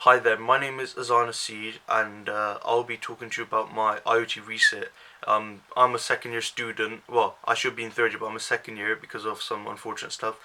Hi there, my name is Azana Seed and I'll be talking to you about my ioT reset. I'm a second year student. Well, I should be in third year, but I'm a second year because of some unfortunate stuff.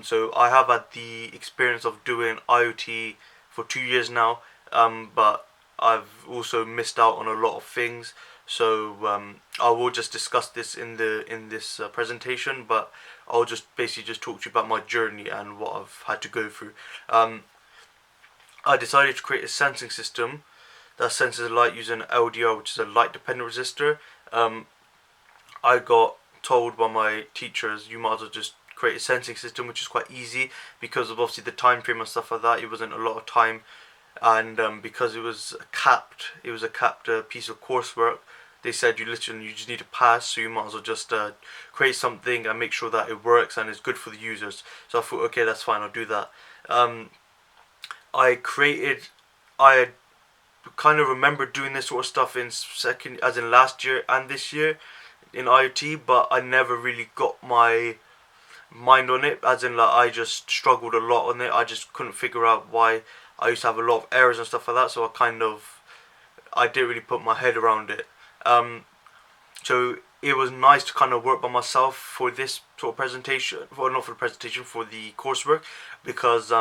So I have had the experience of doing ioT for 2 years now, but I've also missed out on a lot of things. So I will just discuss this in this presentation, but I'll just basically just talk to you about my journey and what I've had to go through. I decided to create a sensing system that senses light using LDR, which is a light dependent resistor. Um, I got told by my teachers, you might as well just create a sensing system, which is quite easy because of obviously the time frame and stuff like that. It wasn't a lot of time, and because it was a capped piece of coursework. They said you just need to pass, so you might as well just create something and make sure that it works and is good for the users. So I thought, okay, that's fine, I'll do that. Um, I created, I kind of remember doing this sort of stuff in second, as in last year and this year in ioT, but I never really got my mind on it. As in, like, I just struggled a lot on it. I just couldn't figure out why I used to have a lot of errors and stuff like that. So I didn't really put my head around it. So it was nice to kind of work by myself for this sort of presentation, well, not for the presentation, for the coursework, because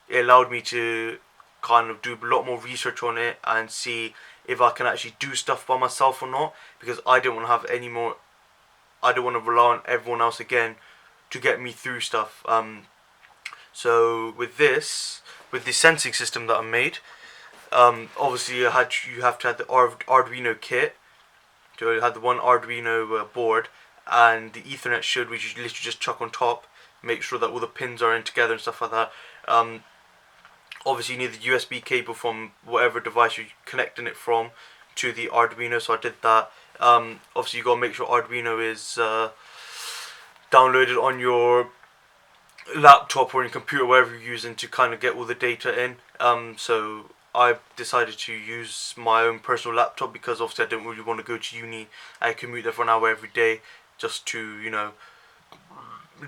it allowed me to kind of do a lot more research on it and see if I can actually do stuff by myself or not, because I didn't want to have any more. I don't want to rely on everyone else again to get me through stuff. So with the sensing system that I made, obviously you have to have the Arduino kit. So I had the one Arduino board and the Ethernet shield, which you literally just chuck on top, make sure that all the pins are in together and stuff like that. Obviously you need the USB cable from whatever device you're connecting it from to the Arduino, so I did that. Obviously you gotta make sure Arduino is downloaded on your laptop or your computer, wherever you're using, to kind of get all the data in. So I decided to use my own personal laptop because obviously I didn't really want to go to uni. I commute there for an hour every day just to,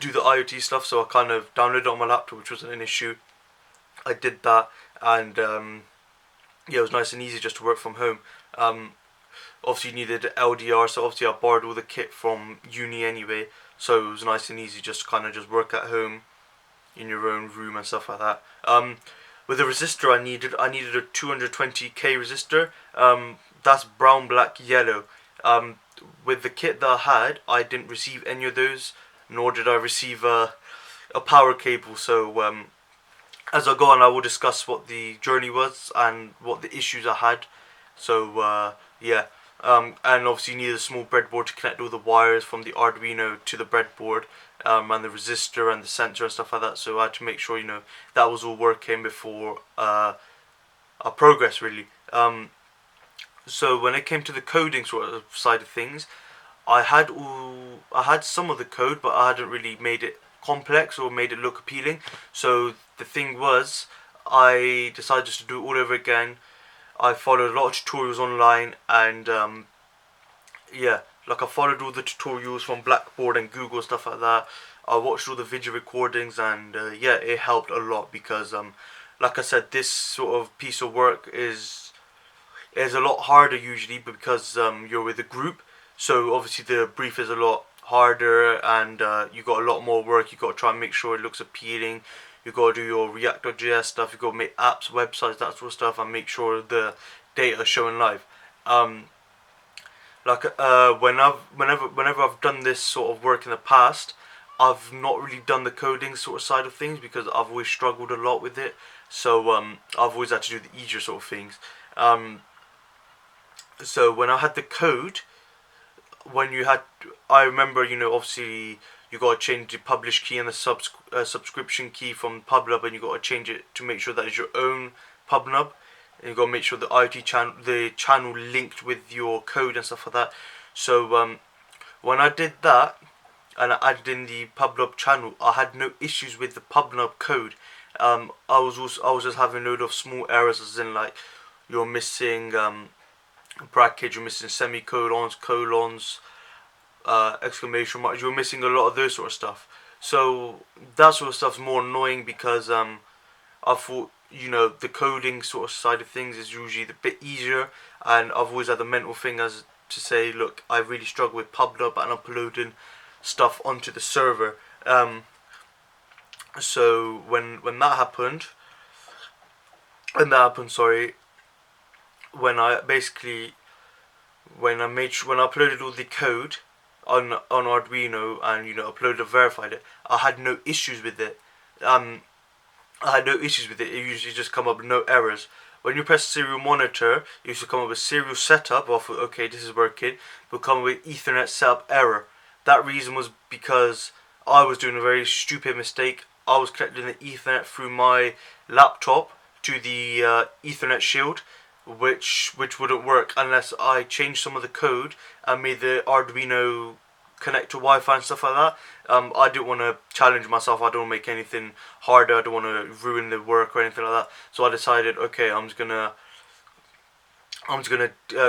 do the ioT stuff, so I kind of downloaded it on my laptop, which wasn't an issue. I did that, and yeah, it was nice and easy just to work from home. Obviously you needed LDR, so obviously I borrowed all the kit from uni anyway, so it was nice and easy just to kind of just work at home in your own room and stuff like that. With the resistor I needed a 220k resistor. That's brown, black, yellow. With the kit that I had, I didn't receive any of those, nor did I receive a power cable. So as I go on, I will discuss what the journey was and what the issues I had. So yeah, and obviously you need a small breadboard to connect all the wires from the Arduino to the breadboard, and the resistor and the sensor and stuff like that. So I had to make sure that was all working before I progress really. So when it came to the coding sort of side of things, I had some of the code, but I hadn't really made it complex or made it look appealing. So the thing was, I decided just to do it all over again. I followed a lot of tutorials online, and yeah, like I followed all the tutorials from Blackboard and Google, stuff like that. I watched all the video recordings, and yeah, it helped a lot because like I said, this sort of piece of work is a lot harder usually because you're with a group. So obviously the brief is a lot harder, and you got a lot more work. You got to try and make sure it looks appealing. You got to do your React.js stuff. You got to make apps, websites, that sort of stuff, and make sure the data is showing live. Whenever I've done this sort of work in the past, I've not really done the coding sort of side of things because I've always struggled a lot with it. So I've always had to do the easier sort of things. So when I had the code, I remember, obviously you got to change the publish key and the subscription key from PubNub, and you got to change it to make sure that is your own PubNub, and you got to make sure the channel linked with your code and stuff like that. So when I did that and I added in the PubNub channel, I had no issues with the PubNub code. I was just having a load of small errors, as in, like, you're missing brackets, you're missing semicolons, colons, exclamation marks. You're missing a lot of those sort of stuff. So that sort of stuff's more annoying because I thought you know, the coding sort of side of things is usually the bit easier, and I've always had the mental thing as to say, look, I really struggle with PubNub and uploading stuff onto the server. So when that happened, sorry, when I basically when I uploaded all the code on Arduino and, you know, uploaded and verified it, I had no issues with it. Um, I had no issues with it. It usually just come up with no errors. When you press serial monitor, it used to come up with serial setup. Off, okay, this is working. It will come up with Ethernet setup error. That reason was because I was doing a very stupid mistake. I was connecting the Ethernet through my laptop to the Ethernet shield, which wouldn't work unless I changed some of the code and made the Arduino connect to Wi-Fi and stuff like that. I didn't want to challenge myself. I don't want to make anything harder. I don't want to ruin the work or anything like that. So I decided, okay, I'm just gonna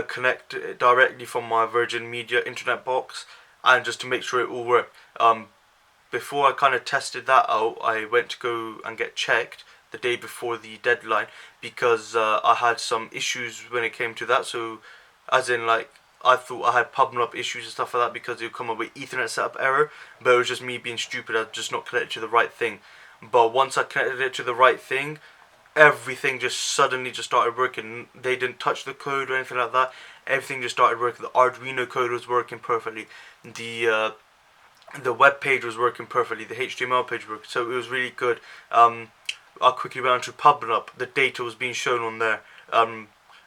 connect it directly from my Virgin Media internet box, and just to make sure it all worked. Before I kind of tested that out, I went to go and get checked the day before the deadline, because I had some issues when it came to that. So, as in, like, I thought I had PubNub issues and stuff like that because it would come up with Ethernet setup error, but it was just me being stupid. I just not connected to the right thing. But once I connected it to the right thing, everything just suddenly just started working. They didn't touch the code or anything like that. Everything just started working. The Arduino code was working perfectly. The web page was working perfectly. The HTML page worked, so it was really good. I quickly went onto PubNub. The data was being shown on there.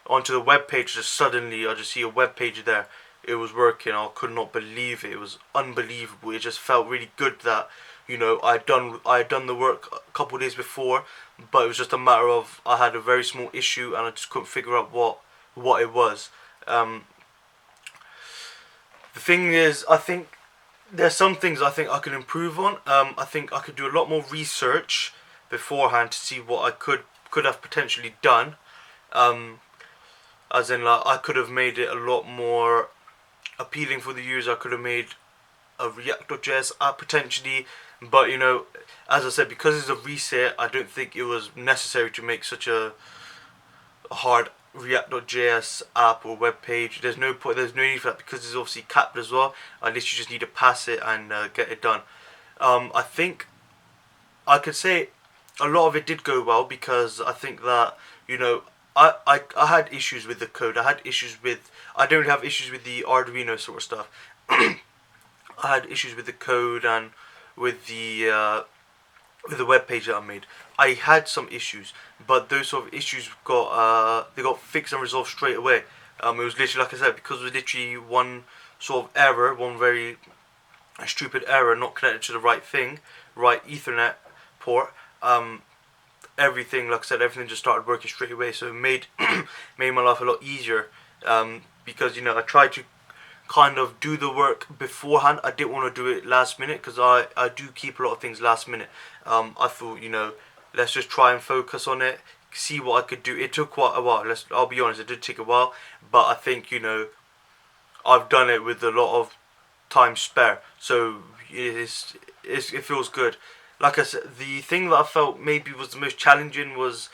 Onto the web page, just suddenly I just see a web page there. It was working. I could not believe it. It was unbelievable. It just felt really good that, you know, I had done the work a couple of days before, but it was just a matter of I had a very small issue and I just couldn't figure out what it was. The thing is, I think there's some things I think I can improve on. I think I could do a lot more research beforehand to see what I could have potentially done. As in, like, I could have made it a lot more appealing for the user. I could have made a React.js app potentially, but, you know, as I said, because it's a reset, I don't think it was necessary to make such a hard React.js app or web page. There's no point. There's no need for that because it's obviously capped as well. At least you just need to pass it and get it done. I think I could say a lot of it did go well, because I think that, you know, I had issues with the code. I don't have issues with the Arduino sort of stuff. I had issues with the code and with the web page that I made. I had some issues, but those sort of issues got fixed and resolved straight away. It was literally, like I said, because it was literally one sort of error, one very stupid error, not connected to the right thing, right Ethernet port. Everything, like I said, everything just started working straight away. So it made made my life a lot easier, because, you know, I tried to kind of do the work beforehand. I didn't want to do it last minute, because I do keep a lot of things last minute. I thought, you know, let's just try and focus on it, see what I could do. It took quite a while. I'll be honest, it did take a while, but I think, you know, I've done it with a lot of time spare, so it feels good. Like I said, the thing that I felt maybe was the most challenging was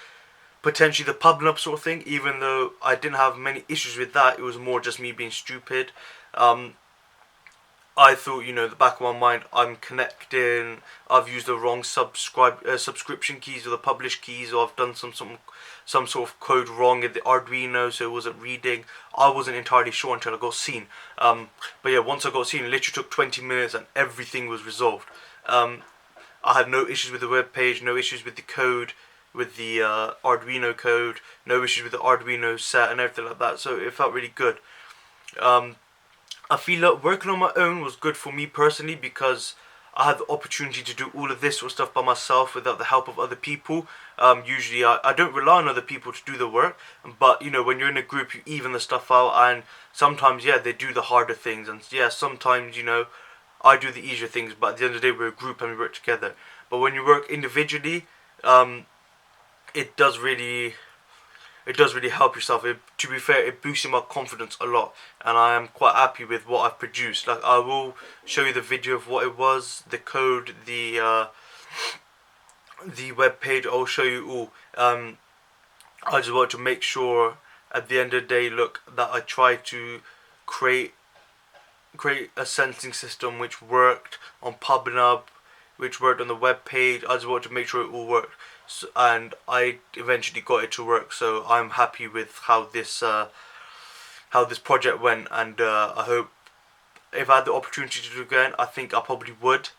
potentially the PubNub sort of thing. Even though I didn't have many issues with that, it was more just me being stupid. I thought, you know, the back of my mind, I'm connecting. I've used the wrong subscription keys or the publish keys, or I've done some sort of code wrong in the Arduino, so it wasn't reading. I wasn't entirely sure until I got seen. But yeah, once I got seen, it literally took 20 minutes and everything was resolved. I had no issues with the web page, no issues with the code, with the Arduino code, no issues with the Arduino set and everything like that. So it felt really good. I feel like working on my own was good for me personally, because I had the opportunity to do all of this sort of stuff by myself without the help of other people. Usually I don't rely on other people to do the work, but, you know, when you're in a group, you even the stuff out, and sometimes, yeah, they do the harder things, and yeah, sometimes, you know, I do the easier things, but at the end of the day, we're a group and we work together. But when you work individually, it does really help yourself. To be fair, it boosts my confidence a lot, and I am quite happy with what I've produced. Like, I will show you the video of what it was, the code, the the web page. I'll show you all. I just want to make sure at the end of the day, look, that I try to create a sensing system which worked on PubNub, which worked on the web page. I just wanted to make sure it all worked, so, and I eventually got it to work. So I'm happy with how this project went, and I hope if I had the opportunity to do it again, I think I probably would,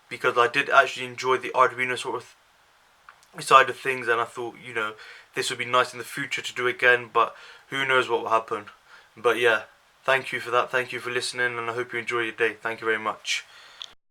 because I did actually enjoy the Arduino sort of side of things, and I thought, this would be nice in the future to do again, but who knows what will happen. But yeah, thank you for that. Thank you for listening, and I hope you enjoy your day. Thank you very much.